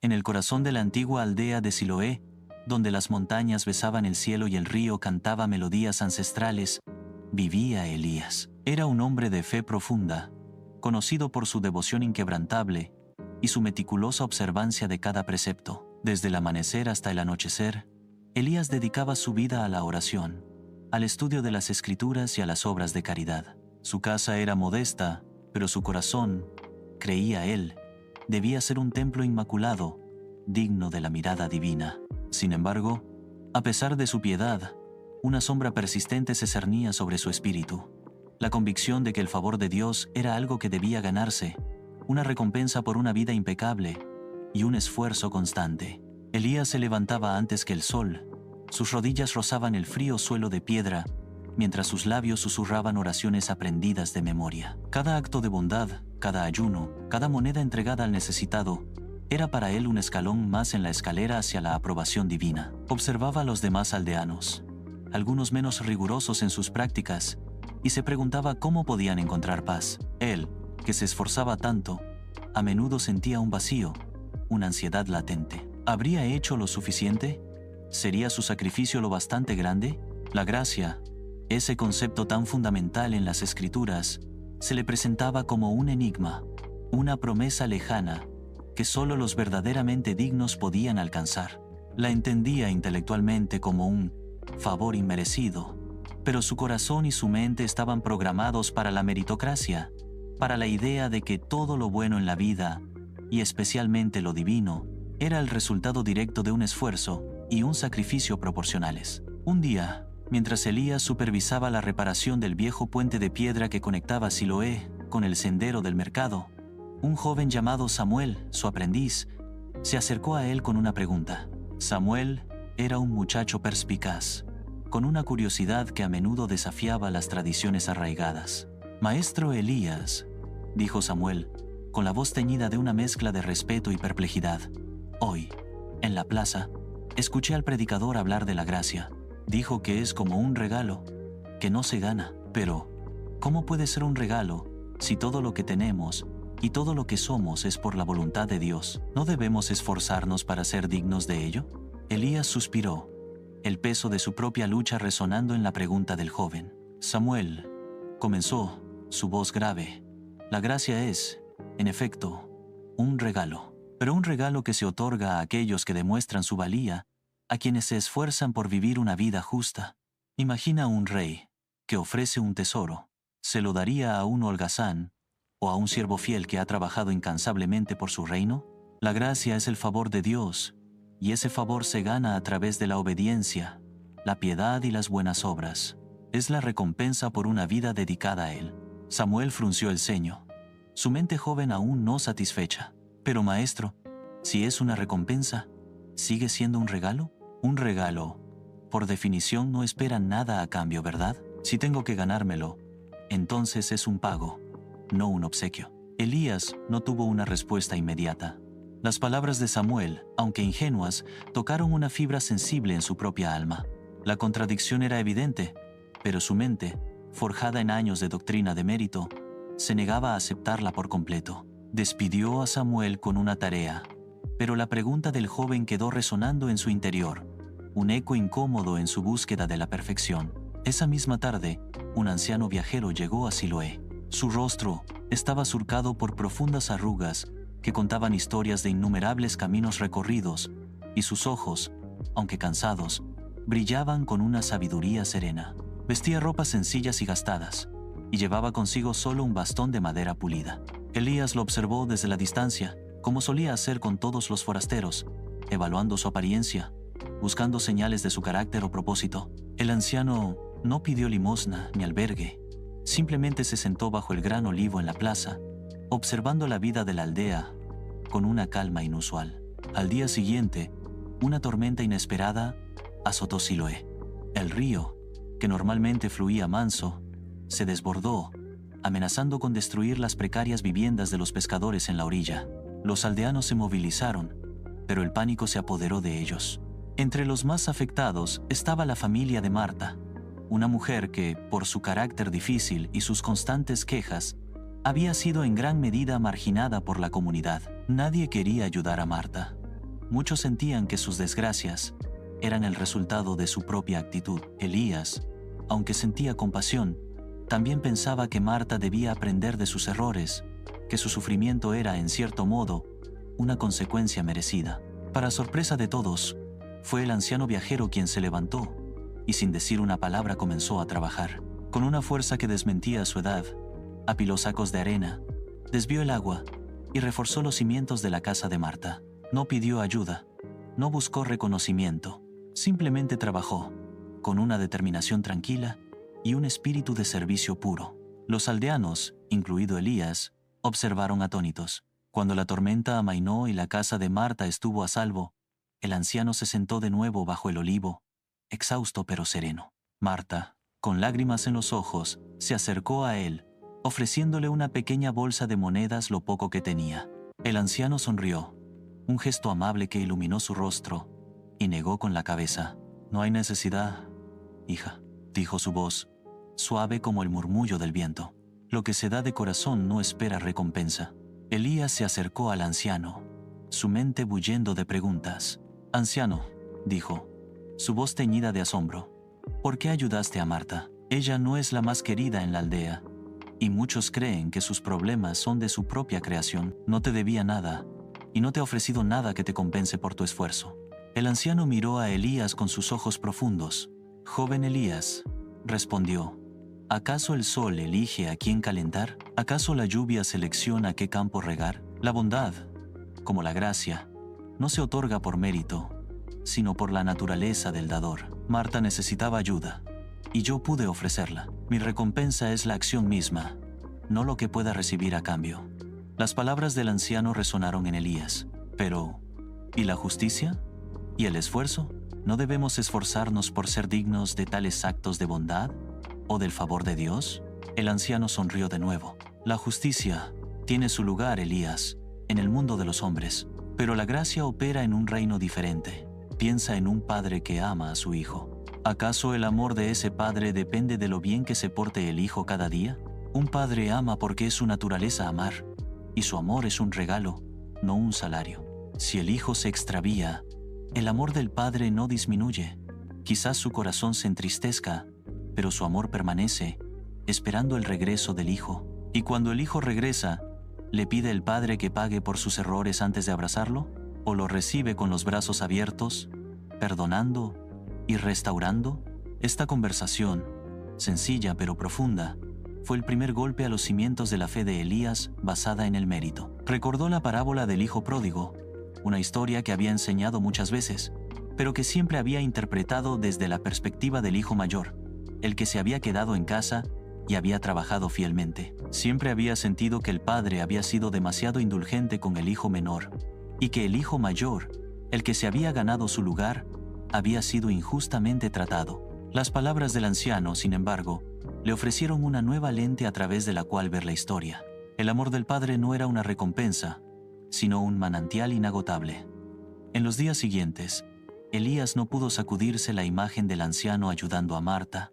En el corazón de la antigua aldea de Siloé, donde las montañas besaban el cielo y el río cantaba melodías ancestrales, vivía Elías. Era un hombre de fe profunda, conocido por su devoción inquebrantable y su meticulosa observancia de cada precepto. Desde el amanecer hasta el anochecer, Elías dedicaba su vida a la oración, al estudio de las Escrituras y a las obras de caridad. Su casa era modesta, pero su corazón, creía él, debía ser un templo inmaculado, digno de la mirada divina. Sin embargo, a pesar de su piedad, una sombra persistente se cernía sobre su espíritu. La convicción de que el favor de Dios era algo que debía ganarse, una recompensa por una vida impecable y un esfuerzo constante. Elías se levantaba antes que el sol. Sus rodillas rozaban el frío suelo de piedra, mientras sus labios susurraban oraciones aprendidas de memoria. Cada acto de bondad, cada ayuno, cada moneda entregada al necesitado, era para él un escalón más en la escalera hacia la aprobación divina. Observaba a los demás aldeanos, algunos menos rigurosos en sus prácticas, y se preguntaba cómo podían encontrar paz. Él, que se esforzaba tanto, a menudo sentía un vacío, una ansiedad latente. ¿Habría hecho lo suficiente? ¿Sería su sacrificio lo bastante grande? La gracia, ese concepto tan fundamental en las Escrituras, se le presentaba como un enigma, una promesa lejana que solo los verdaderamente dignos podían alcanzar. La entendía intelectualmente como un favor inmerecido, pero su corazón y su mente estaban programados para la meritocracia, para la idea de que todo lo bueno en la vida, y especialmente lo divino, era el resultado directo de un esfuerzo y un sacrificio proporcionales. Un día, mientras Elías supervisaba la reparación del viejo puente de piedra que conectaba Siloé con el sendero del mercado, un joven llamado Samuel, su aprendiz, se acercó a él con una pregunta. Samuel era un muchacho perspicaz, con una curiosidad que a menudo desafiaba las tradiciones arraigadas. «Maestro Elías», dijo Samuel, con la voz teñida de una mezcla de respeto y perplejidad, «hoy, en la plaza, escuché al predicador hablar de la gracia. Dijo que es como un regalo, que no se gana. Pero, ¿cómo puede ser un regalo si todo lo que tenemos y todo lo que somos es por la voluntad de Dios? ¿No debemos esforzarnos para ser dignos de ello?» Elías suspiró, el peso de su propia lucha resonando en la pregunta del joven. «Samuel», comenzó, su voz grave, «la gracia es, en efecto, un regalo, pero un regalo que se otorga a aquellos que demuestran su valía, a quienes se esfuerzan por vivir una vida justa. Imagina a un rey que ofrece un tesoro. ¿Se lo daría a un holgazán o a un siervo fiel que ha trabajado incansablemente por su reino? La gracia es el favor de Dios, y ese favor se gana a través de la obediencia, la piedad y las buenas obras. Es la recompensa por una vida dedicada a Él». Samuel frunció el ceño, su mente joven aún no satisfecha. «Pero maestro, si es una recompensa, ¿sigue siendo un regalo?» Un regalo, por definición, no espera nada a cambio, ¿verdad? Si tengo que ganármelo, entonces es un pago, no un obsequio. Elías no tuvo una respuesta inmediata. Las palabras de Samuel, aunque ingenuas, tocaron una fibra sensible en su propia alma. La contradicción era evidente, pero su mente, forjada en años de doctrina de mérito, se negaba a aceptarla por completo. Despidió a Samuel con una tarea, pero la pregunta del joven quedó resonando en su interior, un eco incómodo en su búsqueda de la perfección. Esa misma tarde, un anciano viajero llegó a Siloé. Su rostro estaba surcado por profundas arrugas que contaban historias de innumerables caminos recorridos, y sus ojos, aunque cansados, brillaban con una sabiduría serena. Vestía ropas sencillas y gastadas, y llevaba consigo solo un bastón de madera pulida. Elías lo observó desde la distancia, como solía hacer con todos los forasteros, evaluando su apariencia, buscando señales de su carácter o propósito. El anciano no pidió limosna ni albergue, simplemente se sentó bajo el gran olivo en la plaza, observando la vida de la aldea con una calma inusual. Al día siguiente, una tormenta inesperada azotó Siloé. El río, que normalmente fluía manso, se desbordó, amenazando con destruir las precarias viviendas de los pescadores en la orilla. Los aldeanos se movilizaron, pero el pánico se apoderó de ellos. Entre los más afectados estaba la familia de Marta, una mujer que, por su carácter difícil y sus constantes quejas, había sido en gran medida marginada por la comunidad. Nadie quería ayudar a Marta. Muchos sentían que sus desgracias eran el resultado de su propia actitud. Elías, aunque sentía compasión, también pensaba que Marta debía aprender de sus errores, que su sufrimiento era, en cierto modo, una consecuencia merecida. Para sorpresa de todos, fue el anciano viajero quien se levantó y sin decir una palabra comenzó a trabajar. Con una fuerza que desmentía su edad, apiló sacos de arena, desvió el agua y reforzó los cimientos de la casa de Marta. No pidió ayuda, no buscó reconocimiento, simplemente trabajó, con una determinación tranquila y un espíritu de servicio puro. Los aldeanos, incluido Elías, observaron atónitos. Cuando la tormenta amainó y la casa de Marta estuvo a salvo, el anciano se sentó de nuevo bajo el olivo, exhausto pero sereno. Marta, con lágrimas en los ojos, se acercó a él, ofreciéndole una pequeña bolsa de monedas, lo poco que tenía. El anciano sonrió, un gesto amable que iluminó su rostro, y negó con la cabeza. «No hay necesidad, hija», dijo su voz, suave como el murmullo del viento. «Lo que se da de corazón no espera recompensa». Elías se acercó al anciano, su mente bullendo de preguntas. «Anciano», dijo, su voz teñida de asombro, «¿por qué ayudaste a Marta? Ella no es la más querida en la aldea, y muchos creen que sus problemas son de su propia creación. No te debía nada, y no te ha ofrecido nada que te compense por tu esfuerzo». El anciano miró a Elías con sus ojos profundos. «Joven Elías», respondió, «¿acaso el sol elige a quién calentar? ¿Acaso la lluvia selecciona qué campo regar? La bondad, como la gracia, no se otorga por mérito, sino por la naturaleza del dador. Marta necesitaba ayuda, y yo pude ofrecerla. Mi recompensa es la acción misma, no lo que pueda recibir a cambio». Las palabras del anciano resonaron en Elías. Pero, ¿y la justicia? ¿Y el esfuerzo? ¿No debemos esforzarnos por ser dignos de tales actos de bondad o del favor de Dios? El anciano sonrió de nuevo. La justicia tiene su lugar, Elías, en el mundo de los hombres, pero la gracia opera en un reino diferente. Piensa en un padre que ama a su hijo. ¿Acaso el amor de ese padre depende de lo bien que se porte el hijo cada día? Un padre ama porque es su naturaleza amar, y su amor es un regalo, no un salario. Si el hijo se extravía, el amor del padre no disminuye. Quizás su corazón se entristezca, pero su amor permanece, esperando el regreso del hijo. Y cuando el hijo regresa, ¿le pide el padre que pague por sus errores antes de abrazarlo? ¿O lo recibe con los brazos abiertos, perdonando y restaurando? Esta conversación, sencilla pero profunda, fue el primer golpe a los cimientos de la fe de Elías basada en el mérito. Recordó la parábola del hijo pródigo, una historia que había enseñado muchas veces, pero que siempre había interpretado desde la perspectiva del hijo mayor, el que se había quedado en casa y había trabajado fielmente. Siempre había sentido que el padre había sido demasiado indulgente con el hijo menor, y que el hijo mayor, el que se había ganado su lugar, había sido injustamente tratado. Las palabras del anciano, sin embargo, le ofrecieron una nueva lente a través de la cual ver la historia. El amor del padre no era una recompensa, sino un manantial inagotable. En los días siguientes, Elías no pudo sacudirse la imagen del anciano ayudando a Marta,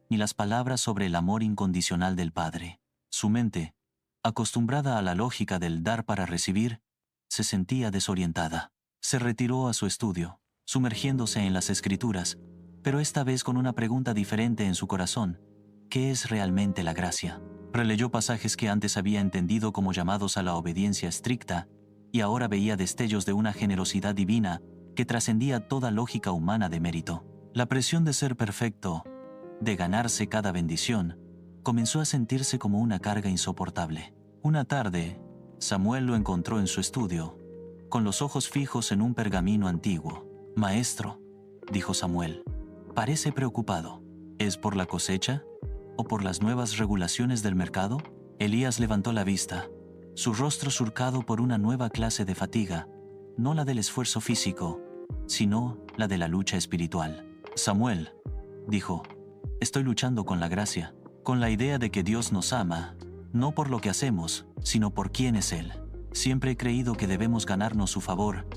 ni las palabras sobre el amor incondicional del padre. Su mente, acostumbrada a la lógica del dar para recibir, se sentía desorientada. Se retiró a su estudio, sumergiéndose en las escrituras, pero esta vez con una pregunta diferente en su corazón: ¿qué es realmente la gracia? Releyó pasajes que antes había entendido como llamados a la obediencia estricta, y ahora veía destellos de una generosidad divina que trascendía toda lógica humana de mérito. La presión de ser perfecto, de ganarse cada bendición, comenzó a sentirse como una carga insoportable. Una tarde, Samuel lo encontró en su estudio, con los ojos fijos en un pergamino antiguo. «Maestro», dijo Samuel, «parece preocupado. ¿Es por la cosecha o por las nuevas regulaciones del mercado?» Elías levantó la vista, su rostro surcado por una nueva clase de fatiga, no la del esfuerzo físico, sino la de la lucha espiritual. «Samuel», dijo, «estoy luchando con la gracia, con la idea de que Dios nos ama, no por lo que hacemos, sino por quién es Él. Siempre he creído que debemos ganarnos su favor,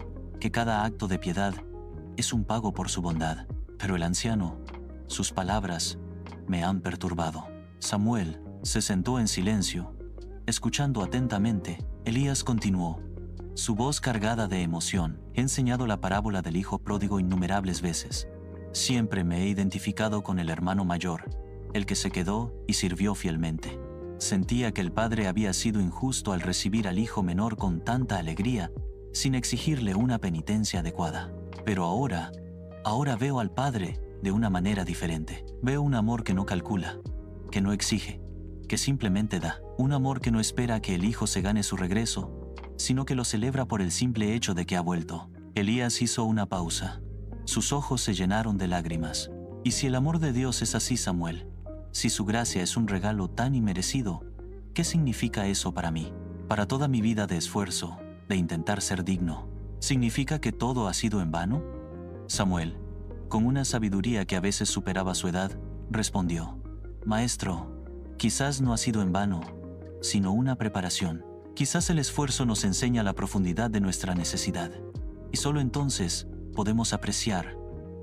que cada acto de piedad es un pago por su bondad. Pero el anciano, sus palabras, me han perturbado». Samuel se sentó en silencio, escuchando atentamente. Elías continuó: su voz cargada de emoción. He enseñado la parábola del hijo pródigo innumerables veces. Siempre me he identificado con el hermano mayor, el que se quedó y sirvió fielmente. Sentía que el padre había sido injusto al recibir al hijo menor con tanta alegría, sin exigirle una penitencia adecuada. Pero ahora veo al padre de una manera diferente. Veo un amor que no calcula, que no exige, que simplemente da. Un amor que no espera a que el hijo se gane su regreso, sino que lo celebra por el simple hecho de que ha vuelto. Elías hizo una pausa. Sus ojos se llenaron de lágrimas. Y si el amor de Dios es así, Samuel, si su gracia es un regalo tan inmerecido, ¿qué significa eso para mí? Para toda mi vida de esfuerzo, de intentar ser digno, ¿significa que todo ha sido en vano? Samuel, con una sabiduría que a veces superaba su edad, respondió: Maestro, quizás no ha sido en vano, sino una preparación. Quizás el esfuerzo nos enseña la profundidad de nuestra necesidad, y solo entonces podemos apreciar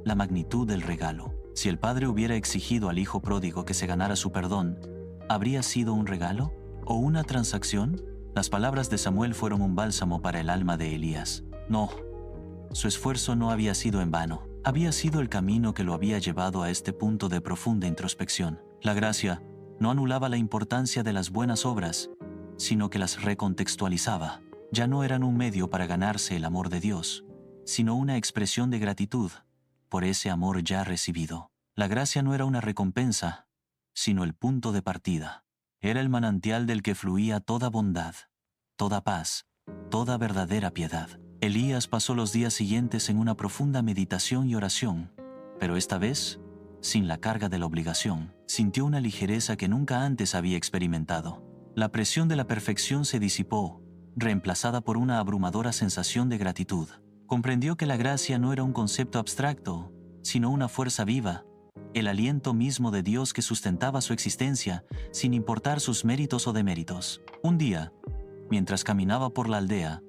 la magnitud del regalo. Si el padre hubiera exigido al hijo pródigo que se ganara su perdón, ¿habría sido un regalo o una transacción? Las palabras de Samuel fueron un bálsamo para el alma de Elías. No, su esfuerzo no había sido en vano. Había sido el camino que lo había llevado a este punto de profunda introspección. La gracia no anulaba la importancia de las buenas obras, sino que las recontextualizaba. Ya no eran un medio para ganarse el amor de Dios, sino una expresión de gratitud por ese amor ya recibido. La gracia no era una recompensa, sino el punto de partida. Era el manantial del que fluía toda bondad, toda paz, toda verdadera piedad. Elías pasó los días siguientes en una profunda meditación y oración, pero esta vez, sin la carga de la obligación, sintió una ligereza que nunca antes había experimentado. La presión de la perfección se disipó, reemplazada por una abrumadora sensación de gratitud. Comprendió que la gracia no era un concepto abstracto, sino una fuerza viva, el aliento mismo de Dios que sustentaba su existencia, sin importar sus méritos o deméritos. Un día, mientras caminaba por la aldea,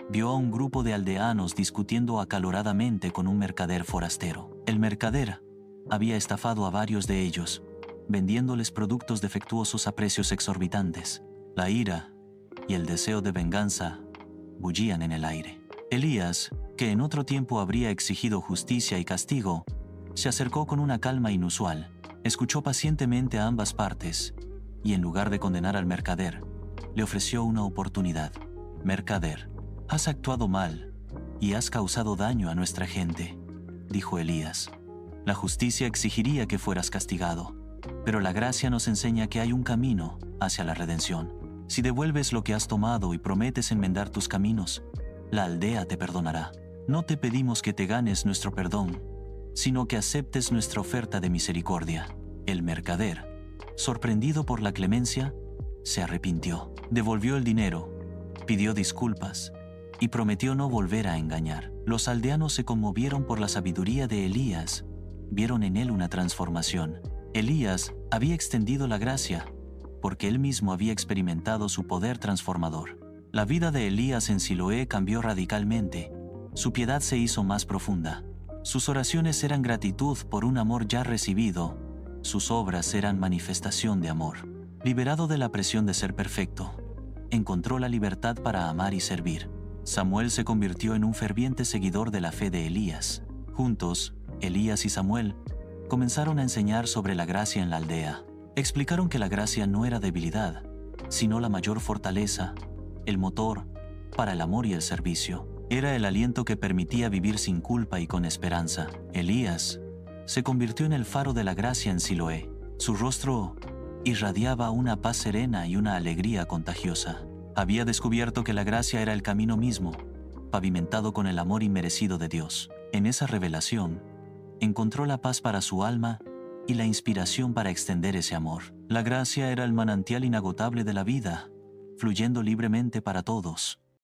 vio a un grupo de aldeanos discutiendo acaloradamente con un mercader forastero. El mercader había estafado a varios de ellos, vendiéndoles productos defectuosos a precios exorbitantes. La ira y el deseo de venganza bullían en el aire. Elías, que en otro tiempo habría exigido justicia y castigo, se acercó con una calma inusual, escuchó pacientemente a ambas partes y, en lugar de condenar al mercader, le ofreció una oportunidad. «Mercader, has actuado mal y has causado daño a nuestra gente», dijo Elías. «La justicia exigiría que fueras castigado, pero la gracia nos enseña que hay un camino hacia la redención. Si devuelves lo que has tomado y prometes enmendar tus caminos, la aldea te perdonará. No te pedimos que te ganes nuestro perdón, sino que aceptes nuestra oferta de misericordia». El mercader, sorprendido por la clemencia, se arrepintió, devolvió el dinero, pidió disculpas y prometió no volver a engañar. Los aldeanos se conmovieron por la sabiduría de Elías, vieron en él una transformación. Elías había extendido la gracia, porque él mismo había experimentado su poder transformador. La vida de Elías en Siloé cambió radicalmente. Su piedad se hizo más profunda. Sus oraciones eran gratitud por un amor ya recibido. Sus obras eran manifestación de amor. Liberado de la presión de ser perfecto, encontró la libertad para amar y servir. Samuel se convirtió en un ferviente seguidor de la fe de Elías. Juntos, Elías y Samuel comenzaron a enseñar sobre la gracia en la aldea. Explicaron que la gracia no era debilidad, sino la mayor fortaleza, el motor para el amor y el servicio. Era el aliento que permitía vivir sin culpa y con esperanza. Elías se convirtió en el faro de la gracia en Siloé. Su rostro irradiaba una paz serena y una alegría contagiosa. Había descubierto que la gracia era el camino mismo, pavimentado con el amor inmerecido de Dios. En esa revelación, encontró la paz para su alma y la inspiración para extender ese amor. La gracia era el manantial inagotable de la vida, fluyendo libremente para todos.